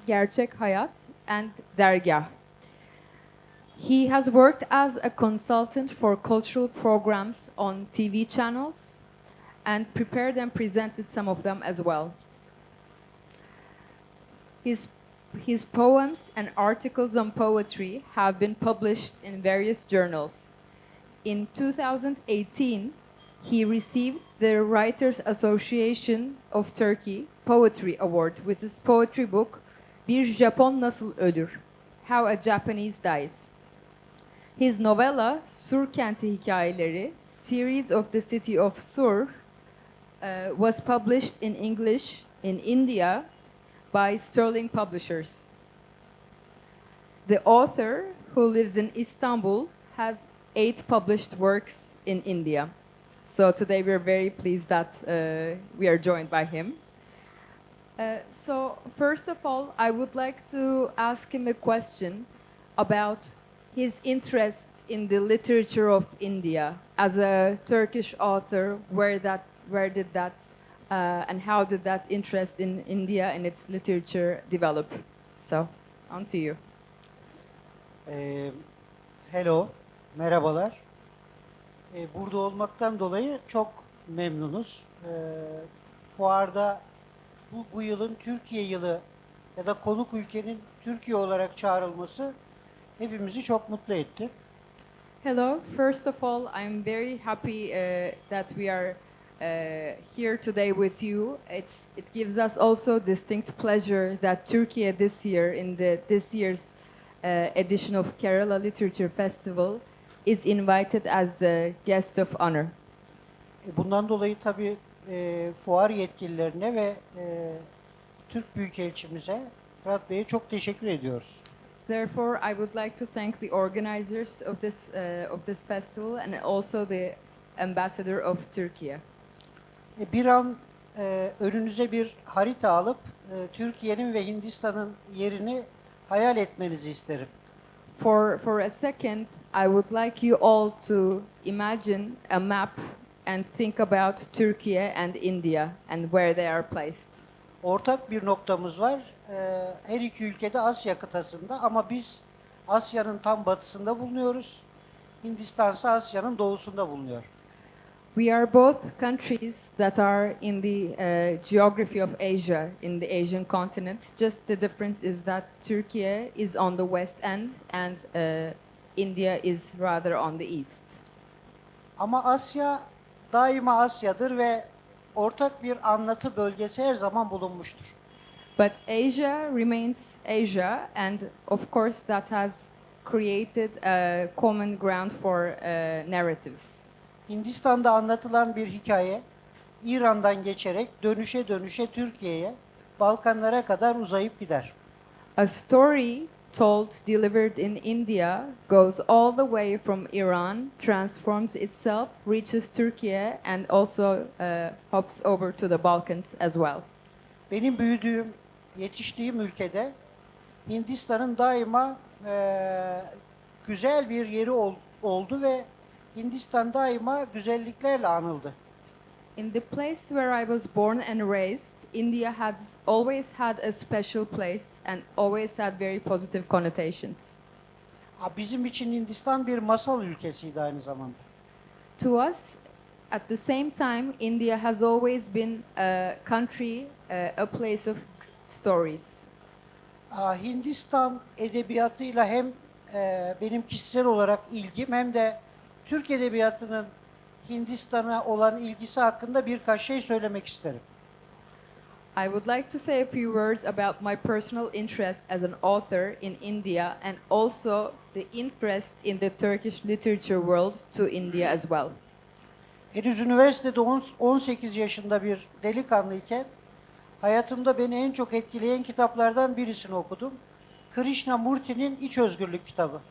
Gerçek Hayat, and Dergah. He has worked as a consultant for cultural programs on TV channels and prepared and presented some of them as well. His, his poems and articles on poetry have been published in various journals. In 2018, he received the Writers Association of Turkey Poetry Award with his poetry book Bir Japon Nasıl Ölür? How a Japanese Dies. His novella Sur Kenti Hikayeleri, Series of the City of Sur, was published in English in India by Sterling Publishers. The author, who lives in Istanbul, has 8 published works in India. So today we're very pleased that we are joined by him. So first of all, I would like to ask him a question about his interest in the literature of India as a Turkish author. Where did that, and how did that interest in India and its literature develop? So, on to you. Hello, merhabalar. Burada olmaktan dolayı çok memnunuz. Fuarda bu yılın Türkiye yılı ya da konuk ülkenin Türkiye olarak çağrılması hepimizi çok mutlu etti. Hello. First of all, I'm very happy that we are here today with you. It gives us also distinct pleasure that Turkey this year, in this year's edition of Kerala Literature Festival, is invited as the guest of honor. Bundan dolayı tabii fuar yetkililerine ve Türk Büyükelçimize, Fırat Bey'e çok teşekkür ediyoruz. Therefore, I would like to thank the organizers of this festival and also the ambassador of Turkey. Bir an önünüze bir harita alıp Türkiye'nin ve Hindistan'ın yerini hayal etmenizi isterim. For a second, I would like you all to imagine a map and think about Turkey and India and where they are placed. Ortak bir noktamız var. Her iki ülkede Asya kıtasında ama biz Asya'nın tam batısında bulunuyoruz. Hindistan ise Asya'nın doğusunda bulunuyor. We are both countries that are in the geography of Asia, in the Asian continent. Just the difference is that Turkey is on the west end and India is rather on the east. Ama Asya daima Asya'dır ve ortak bir anlatı bölgesi her zaman bulunmuştur. But Asia remains Asia, and of course that has created a common ground for narratives. Hindistan'da anlatılan bir hikaye İran'dan geçerek dönüşe dönüşe Türkiye'ye, Balkanlara kadar uzayıp gider. A story told, delivered in India, goes all the way from Iran, transforms itself, reaches Turkey, and also hops over to the Balkans as well. Benim büyüdüğüm, yetiştiğim ülkede Hindistan'ın daima güzel bir yeri oldu ve Hindistan daima güzelliklerle anıldı. In the place where I was born and raised, India has always had a special place and always had very positive connotations. Bizim için Hindistan bir masal ülkesiydi aynı zamanda. To us, at the same time, India has always been a country, a place of stories. Hindistan edebiyatıyla hem benim kişisel olarak ilgim hem de Türk edebiyatının Hindistan'a olan ilgisi hakkında birkaç şey söylemek isterim. I would like to say a few words about my personal interest as an author in India and also the interest in the Turkish literature world to India as well. Henüz üniversitede 18 yaşında bir delikanlıyken hayatımda beni en çok etkileyen kitaplardan birisini okudum. Krishnamurti'nin İç Özgürlük kitabı.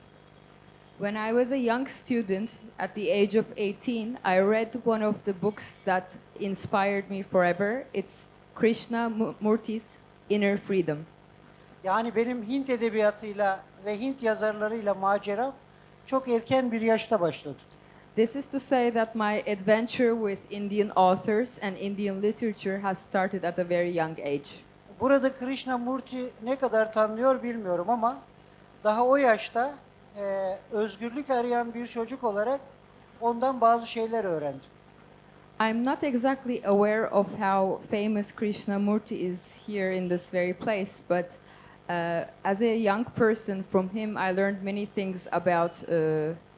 When I was a young student at the age of 18, I read one of the books that inspired me forever. It's Krishnamurti's Inner Freedom. Yani benim Hint edebiyatıyla ve Hint yazarlarıyla maceram çok erken bir yaşta başladı. This is to say that my adventure with Indian authors and Indian literature has started at a very young age. Burada Krishnamurti ne kadar tanınıyor bilmiyorum ama daha o yaşta özgürlük arayan bir çocuk olarak ondan bazı şeyler öğrendim. I'm not exactly aware of how famous Krishnamurti is here in this very place, but as a young person from him, I learned many things about,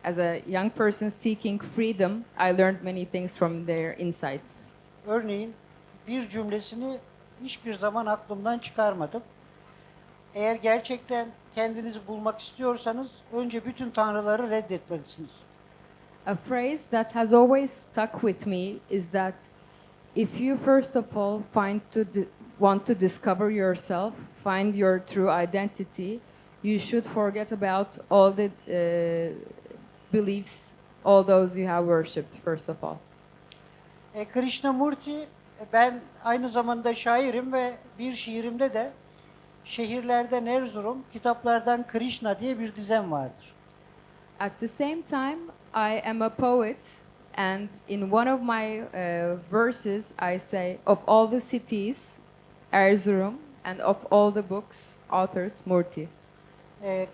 as a young person seeking freedom, I learned many things from their insights. Örneğin bir cümlesini hiçbir zaman aklımdan çıkarmadım. Eğer gerçekten kendinizi bulmak istiyorsanız önce bütün tanrıları reddetmelisiniz. A phrase that has always stuck with me is that if you first of all want to discover yourself, find your true identity, you should forget about all the beliefs, all those you have worshipped first of all. Krishnamurti, ben aynı zamanda şairim ve bir şiirimde de şehirlerden Erzurum, kitaplardan Krishna diye bir dizem vardır. At the same time, I am a poet, and in one of my verses, I say, of all the cities, Erzurum, and of all the books, authors, Murti.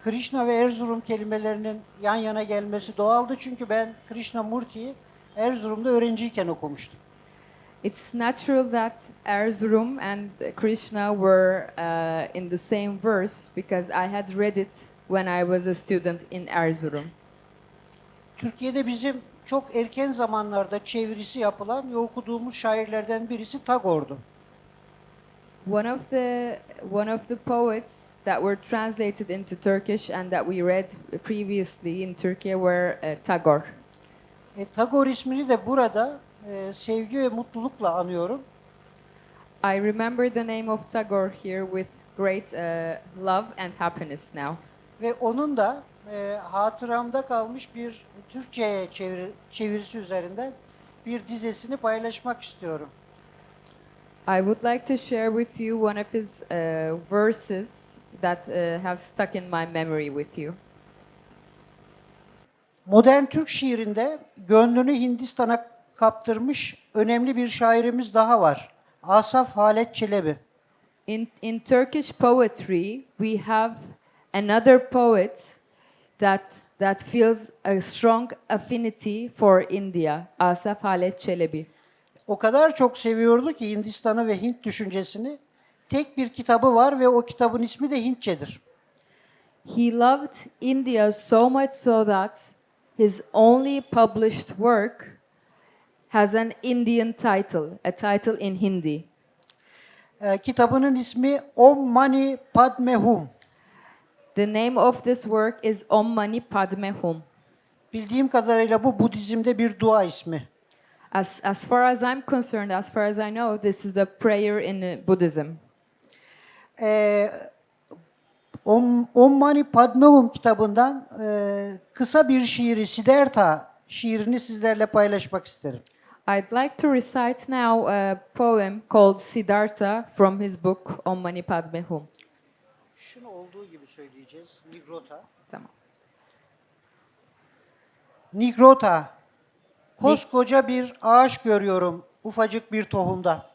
Krishna ve Erzurum kelimelerinin yan yana gelmesi doğaldı çünkü ben Krishnamurti'yi Erzurum'da öğrenciyken okumuştum. It's natural that Erzurum and Krishna were in the same verse because I had read it when I was a student in Erzurum. Türkiye'de bizim çok erken zamanlarda çevirisi yapılan ve okuduğumuz şairlerden birisi Tagore'du. One of the poets that were translated into Turkish and that we read previously in Turkey were Tagore. Tagore ismini de burada sevgi ve mutlulukla anıyorum. I remember the name of Tagore here with great love and happiness now. Ve onun da hatıramda kalmış bir Türkçe'ye çevirisi üzerinden bir dizesini paylaşmak istiyorum. I would like to share with you one of his verses that have stuck in my memory with you. Modern Türk şiirinde gönlünü Hindistan'a kaptırmış önemli bir şairimiz daha var. Asaf Halet Çelebi. In Turkish poetry, we have another poet that feels a strong affinity for India, Asaf Halet Çelebi. O kadar çok seviyordu ki Hindistan'ı ve Hint düşüncesini. Tek bir kitabı var ve o kitabın ismi de Hintçedir. He loved India so much so that his only published work has an Indian title, a title in Hindi. Kitabının ismi Om Mani Padme Hum. The name of this work is Om Mani Padme Hum. Bildiğim kadarıyla bu Budizm'de bir dua ismi. As far as I'm concerned, as far as I know, this is a prayer in Buddhism. Om Mani Padme Hum kitabından kısa bir şiiri, Siddhartha şiirini sizlerle paylaşmak isterim. I'd like to recite now a poem called Siddhartha from his book Om Mani Padme Hum. Şunu olduğu gibi söyleyeceğiz. Nigrota. Tamam. Nigrota. Koskoca bir ağaç görüyorum ufacık bir tohumda.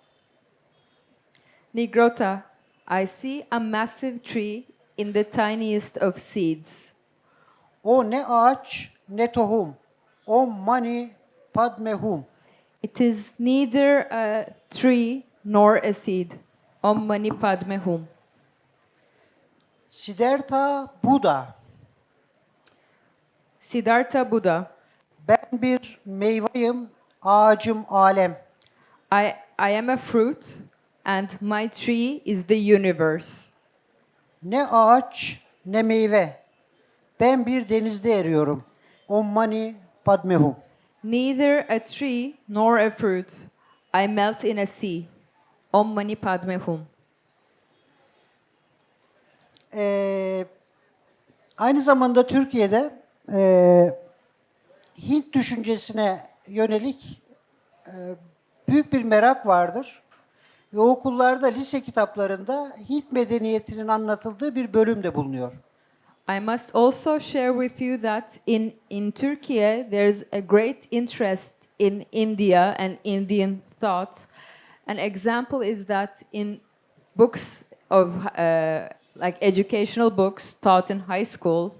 Nigrota, I see a massive tree in the tiniest of seeds. O ne ağaç ne tohum. Om Mani Padme Hum. It is neither a tree nor a seed. Om Mani Padme Hum. Siddhartha Buddha. Siddhartha Buddha, Ben bir meyveyim, ağacım alem. I am a fruit and my tree is the universe. Ne ağaç ne meyve. Ben bir denizde eriyorum. Om Mani Padme Hum. Neither a tree nor a fruit. I melt in a sea. Om Mani Padme Hum. Aynı zamanda Türkiye'de Hint düşüncesine yönelik büyük bir merak vardır. Ve okullarda, lise kitaplarında Hint medeniyetinin anlatıldığı bir bölüm de bulunuyor. I must also share with you that in Turkey there's a great interest in India and Indian thought. An example is that in books of like educational books taught in high school,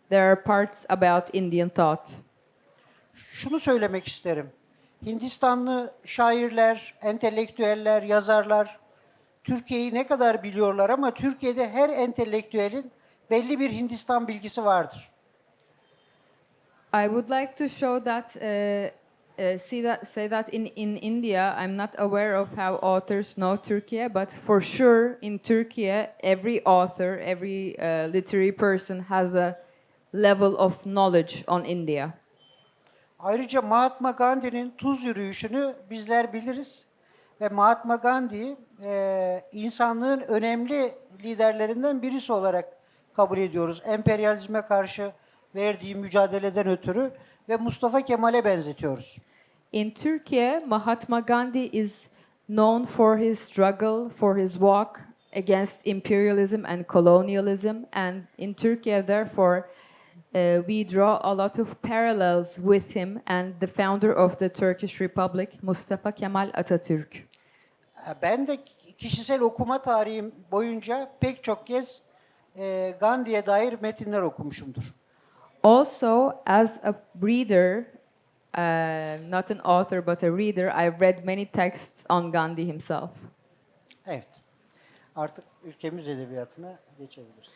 there are parts about Indian thought. Şunu söylemek isterim. Hindistanlı şairler, entelektüeller, yazarlar Türkiye'yi ne kadar biliyorlar ama Türkiye'de her entelektüelin belli bir Hindistan bilgisi vardır. I would like to show that, say that in India, I'm not aware of how authors know Turkey, but for sure in Turkey, every author, every literary person has a level of knowledge on India. Ayrıca Mahatma Gandhi'nin tuz yürüyüşünü bizler biliriz. Ve Mahatma Gandhi insanlığın önemli liderlerinden birisi olarak kabul ediyoruz. Emperyalizme karşı verdiği mücadeleden ötürü ve Mustafa Kemal'e benzetiyoruz. In Turkey, Mahatma Gandhi is known for his struggle, for his walk against imperialism and colonialism, and in Turkey, therefore, we draw a lot of parallels with him and the founder of the Turkish Republic, Mustafa Kemal Atatürk. Ben de kişisel okuma tarihim boyunca pek çok kez Gandhi'ye dair metinler okumuşumdur. Also, as a reader, not an author but a reader, I've read many texts on Gandhi himself. Evet. Artık ülkemiz edebiyatına geçebiliriz.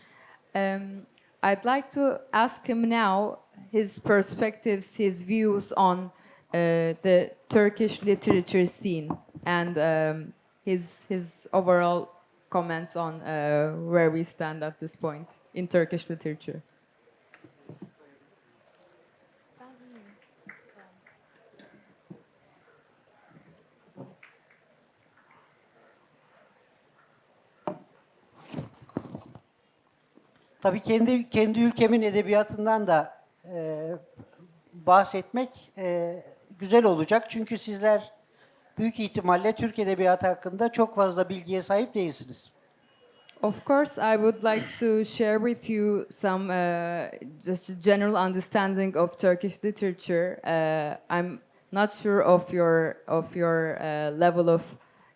I'd like to ask him now his perspectives, his views on the Turkish literature scene and his overall comments on where we stand at this point in Turkish literature. Tabii kendi ülkemin edebiyatından da bahsetmek güzel olacak. Çünkü sizler büyük ihtimalle Türk edebiyatı hakkında çok fazla bilgiye sahip değilsiniz. Of course, I would like to share with you some just a general understanding of Turkish literature. I'm not sure of your level of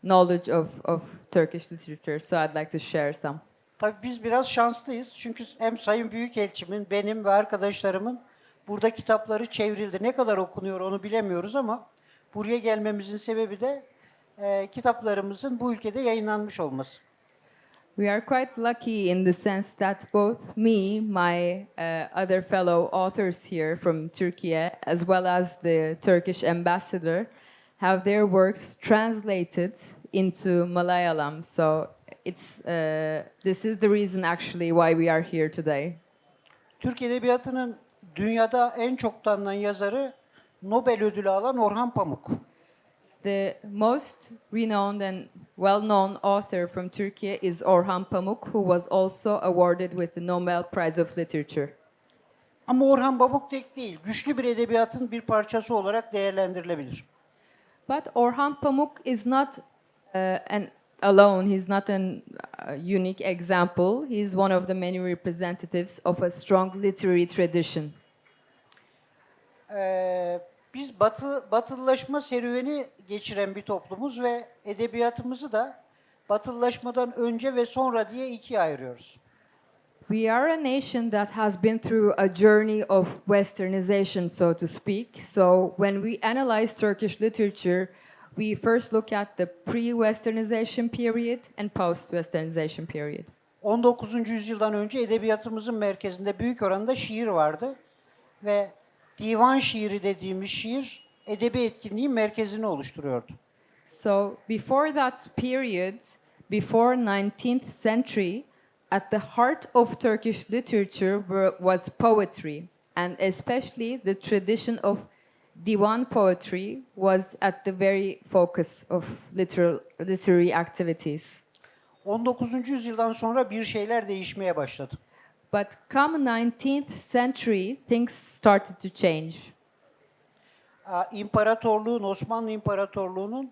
knowledge of Turkish literature, so I'd like to share some. Tabii biz biraz şanslıyız. Çünkü hem Sayın Büyükelçimin, benim ve arkadaşlarımın burada kitapları çevrildi. Ne kadar okunuyor onu bilemiyoruz ama buraya gelmemizin sebebi de kitaplarımızın bu ülkede yayınlanmış olması. We are quite lucky in the sense that both me, my other fellow authors here from Turkey, as well as the Turkish ambassador, have their works translated into Malayalam. So it's this is the reason actually why we are here today. Türk Edebiyatı'nın dünyada en çok tanınan yazarı Nobel ödülü alan Orhan Pamuk. The most renowned and well-known author from Turkey is Orhan Pamuk, who was also awarded with the Nobel Prize of Literature. Ama Orhan Pamuk tek değil, güçlü bir edebiyatın bir parçası olarak değerlendirilebilir. But Orhan Pamuk is not an alone. He's not an unique example. He's one of the many representatives of a strong literary tradition. Biz batılılaşma serüveni geçiren bir toplumuz ve edebiyatımızı da batılılaşmadan önce ve sonra diye ikiye ayırıyoruz. We are a nation that has been through a journey of westernization, so to speak. So when we analyze Turkish literature, we first look at the pre-westernization period and post-westernization period. 19. yüzyıldan önce edebiyatımızın merkezinde büyük oranda şiir vardı ve divan şiiri dediğimiz şiir edebi etkinliğin merkezini oluşturuyordu. So before that period, before 19th century, at the heart of Turkish literature was poetry, and especially the tradition of divan poetry was at the very focus of literary activities. 19. yüzyıldan sonra bir şeyler değişmeye başladı. But come 19th century, things started to change. İmparatorluğun, Osmanlı İmparatorluğu'nun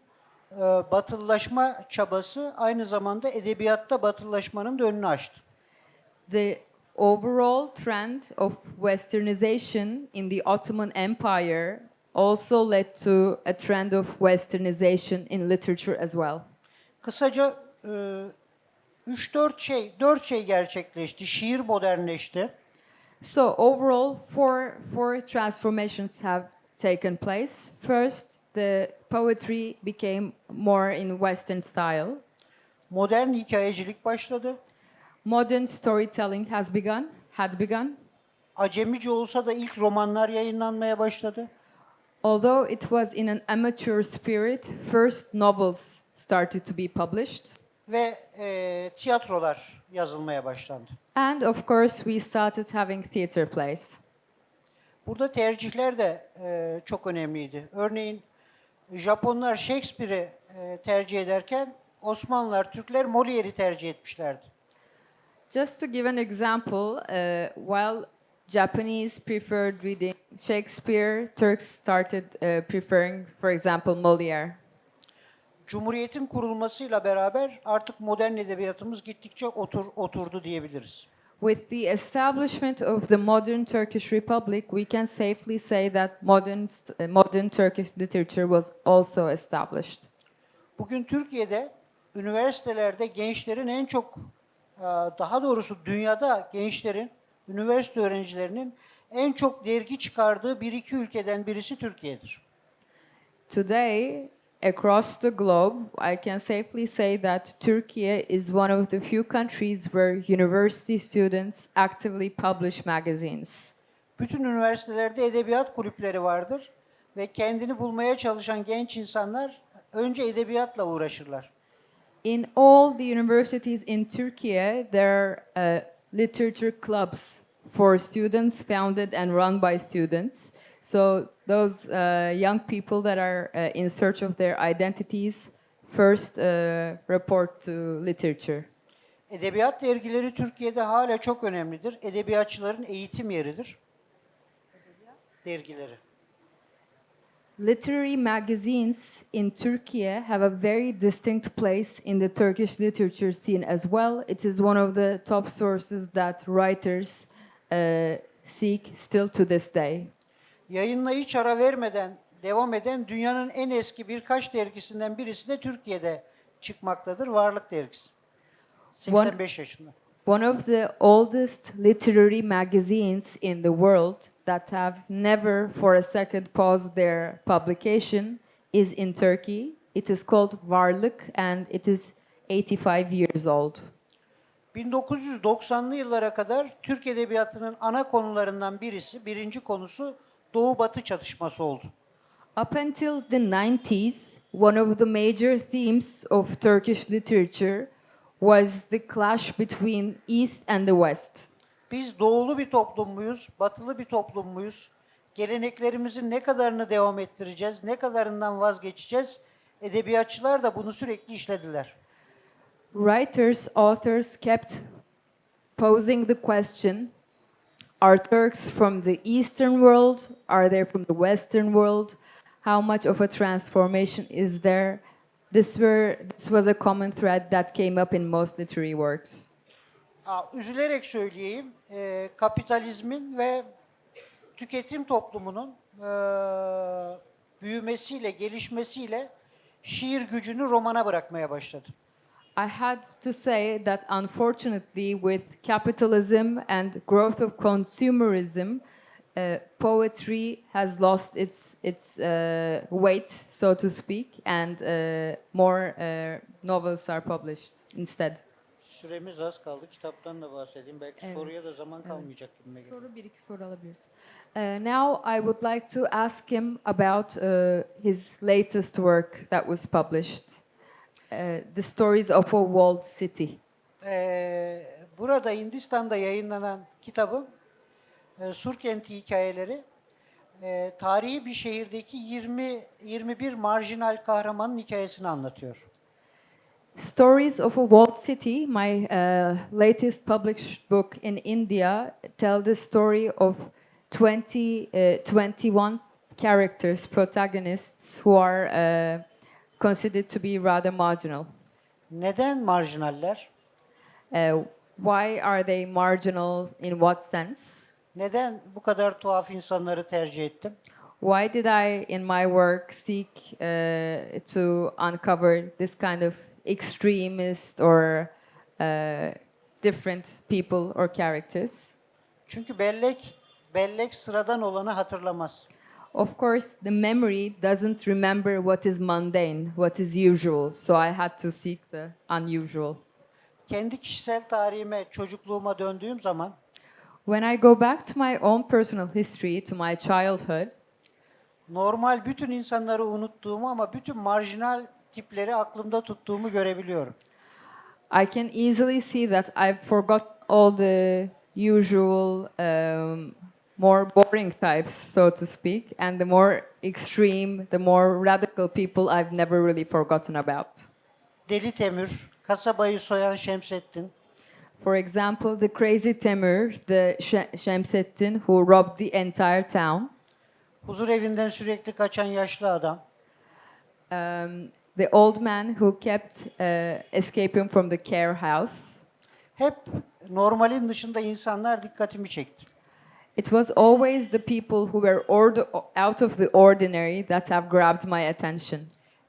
batılılaşma çabası aynı zamanda edebiyatta batılılaşmanın da önünü açtı. The overall trend of westernization in the Ottoman Empire also led to a trend of westernization in literature as well. Kısaca dört şey gerçekleşti. Şiir modernleşti. So overall, four transformations have taken place. First, the poetry became more in Western style. Modern hikayecilik başladı. Modern storytelling had begun. Acemice olsa da ilk romanlar yayınlanmaya başladı. Although it was in an amateur spirit, first novels started to be published. Ve tiyatrolar yazılmaya başlandı. And of course, we started having theater plays. Burada tercihler de çok önemliydi. Örneğin Japonlar Shakespeare'i tercih ederken Osmanlılar, Türkler Molière'i tercih etmişlerdi. Just to give an example, while Japanese preferred reading Shakespeare, Turks started preferring, for example, Molière. Cumhuriyetin kurulmasıyla beraber artık modern edebiyatımız gittikçe oturdu diyebiliriz. With the establishment of the modern Turkish Republic, we can safely say that modern Turkish literature was also established. Bugün Türkiye'de üniversitelerde gençlerin en çok, daha doğrusu dünyada gençlerin, üniversite öğrencilerinin en çok dergi çıkardığı bir iki ülkeden birisi Türkiye'dir. Today, across the globe, I can safely say that Turkey is one of the few countries where university students actively publish magazines. Bütün üniversitelerde edebiyat kulüpleri vardır ve kendini bulmaya çalışan genç insanlar önce edebiyatla uğraşırlar. In all the universities in Turkey, there are literature clubs for students founded and run by students. So those young people that are in search of their identities first report to literature. Edebiyat dergileri Türkiye'de hala çok önemlidir. Edebiyatçıların eğitim yeridir. Dergileri. Literary magazines in Turkey have a very distinct place in the Turkish literature scene as well. It is one of the top sources that writers seek still to this day. Yayınla hiç ara vermeden devam eden dünyanın en eski birkaç dergisinden birisi de Türkiye'de çıkmaktadır. Varlık Dergisi. 85 yaşında. One of the oldest literary magazines in the world that have never for a second paused their publication is in Turkey. It is called Varlık and it is 85 years old. 1990'lı yıllara kadar Türk Edebiyatı'nın ana konularından birinci konusu Doğu-Batı çatışması oldu. Up until the 90s, one of the major themes of Turkish literature was the clash between East and the West. Biz doğulu bir toplum muyuz, batılı bir toplum muyuz? Geleneklerimizin ne kadarını devam ettireceğiz, ne kadarından vazgeçeceğiz? Edebiyatçılar da bunu sürekli işlediler. Writers, authors kept posing the question, are Turks from the Eastern world? Are they from the Western world? How much of a transformation is there? This was a common thread that came up in most literary works. Üzülerek söyleyeyim, kapitalizmin ve tüketim toplumunun büyümesiyle, gelişmesiyle şiir gücünü romana bırakmaya başladı. I had to say that unfortunately, with capitalism and growth of consumerism, poetry has lost its weight, so to speak, and more novels are published instead. Süremiz az kaldı. Kitaptan da bahsedeyim. Belki Evet. soruya da zaman kalmayacak gibime geliyor. Bir iki soru alabiliriz. Now I would like to ask him about his latest work that was published, The Stories of a Walled City. Burada Hindistan'da yayınlanan kitabım Surkenti hikayeleri, tarihi bir şehirdeki 21 marjinal kahramanın hikayesini anlatıyor. Stories of a Walled City, my latest published book in India, tell the story of 21 characters, protagonists, who are considered to be rather marginal. Neden marjinaller? Why are they marginal in what sense? Neden bu kadar tuhaf insanları tercih ettim? Why did I, in my work, seek to uncover this kind of extremist or different people or characters. Çünkü bellek sıradan olanı hatırlamaz. Of course, the memory doesn't remember what is mundane, what is usual, so I had to seek the unusual. Kendi kişisel tarihime, çocukluğuma döndüğüm zaman When I go back to my own personal history, to my childhood, normal bütün insanları unuttuğumu ama bütün marjinal tipleri aklımda tuttuğumu görebiliyorum. I can easily see that I've forgot all the usual, more boring types, so to speak, and the more extreme, the more radical people I've never really forgotten about. Deli Temür, kasabayı soyan Şemsettin, For example, the crazy Temur, the Şemsettin who robbed the entire town, huzur evinden sürekli kaçan yaşlı adam, the old man who kept escaping from the care house. hep normalin dışında insanlar dikkatimi çekti. It was always the people who were out of the ordinary that have grabbed my attention.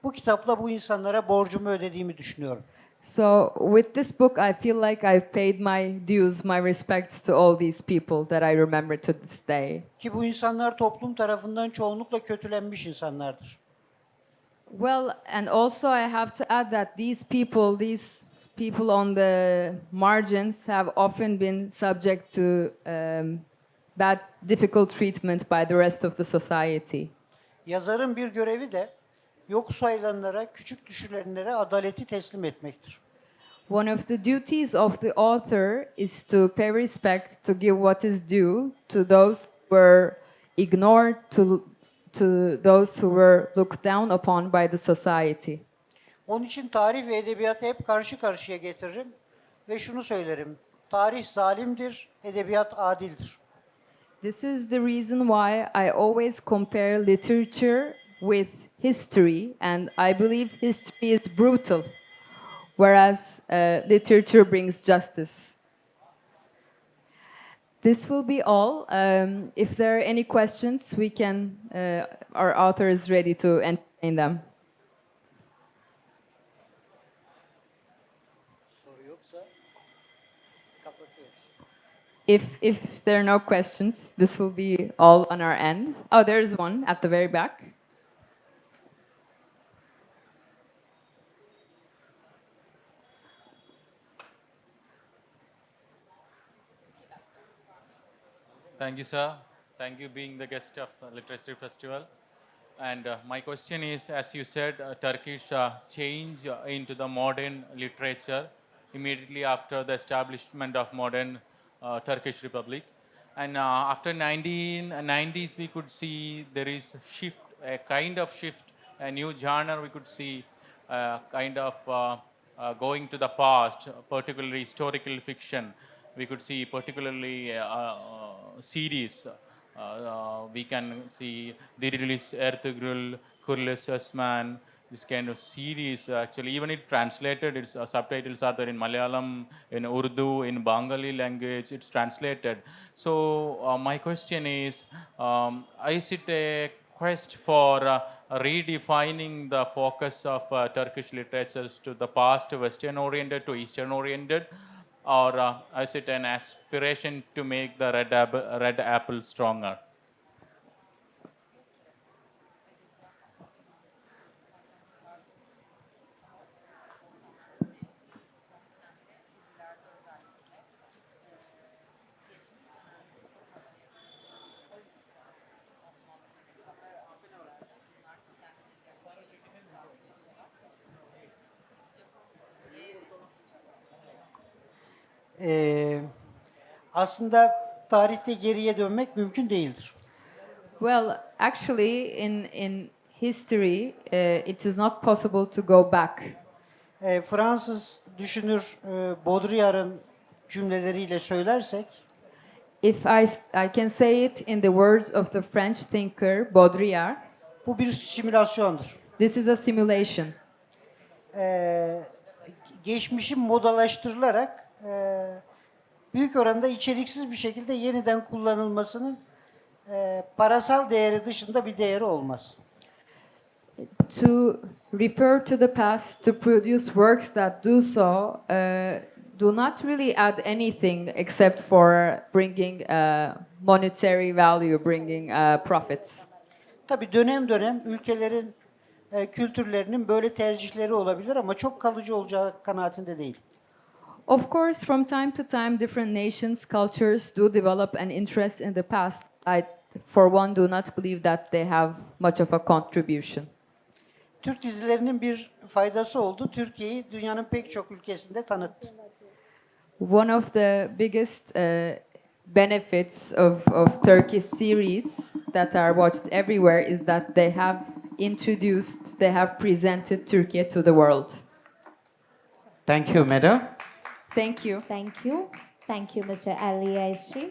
Bu kitapla bu insanlara borcumu ödediğimi düşünüyorum. So with this book, I feel like I've paid my dues, my respects to all these people that I remember to this day. Ki bu insanlar toplum tarafından çoğunlukla kötülenmiş insanlardır. Well, and also I have to add that these people on the margins have often been subject to bad, difficult treatment by the rest of the society. Yazarın bir görevi de yok sayılanlara, küçük düşürülenlere adaleti teslim etmektir. One of the duties of the author is to pay respect, to give what is due to those who were ignored, to those who were looked down upon by the society. Onun için tarih ve edebiyatı hep karşı karşıya getiririm ve şunu söylerim. Tarih zalimdir, edebiyat adildir. This is the reason why I always compare literature with history, and I believe history is brutal, whereas literature brings justice. This will be all. If there are any questions, our author is ready to entertain them. Soru yoksa kapatıyoruz. If there are no questions, this will be all on our end. Oh, there's one at the very back. Thank you, sir. Thank you being the guest of Literacy Festival. And my question is, as you said, Turkish change into the modern literature immediately after the establishment of modern Turkish Republic. And after 1990s, we could see there is a kind of shift, a new genre we could see, kind of going to the past, particularly historical fiction. We could see particularly series. We can see the release Ertugrul, Kurlis Osman, this kind of series. Actually, even it translated, its subtitles are there in Malayalam, in Urdu, in Bengali language, it's translated. So my question is it a quest for redefining the focus of Turkish literatures to the past Western-oriented to Eastern-oriented? Or is it an aspiration to make the red apple stronger? Aslında tarihte geriye dönmek mümkün değildir. Well, actually, in history, it is not possible to go back. Fransız düşünür Baudrillard'ın cümleleriyle söylersek, If I can say it in the words of the French thinker Baudrillard, bu bir simülasyondur. this is a simulation. Geçmişin modalaştırılarak büyük oranda içeriksiz bir şekilde yeniden kullanılmasının parasal değeri dışında bir değeri olmaz. To refer to the past, to produce works that do so, do not really add anything except for bringing monetary value, bringing profits. Tabii dönem dönem ülkelerin kültürlerinin böyle tercihleri olabilir ama çok kalıcı olacağı kanaatinde değil. Of course, from time to time, different nations, cultures do develop an interest in the past. I, for one, do not believe that they have much of a contribution. Türk dizilerinin bir faydası oldu. Türkiye'yi dünyanın pek çok ülkesinde tanıttı. One of the biggest benefits of Turkish series that are watched everywhere is that they have introduced, they have presented Turkey to the world. Thank you, madam. Thank you. Thank you. Thank you, Mr. Ali Ayçil.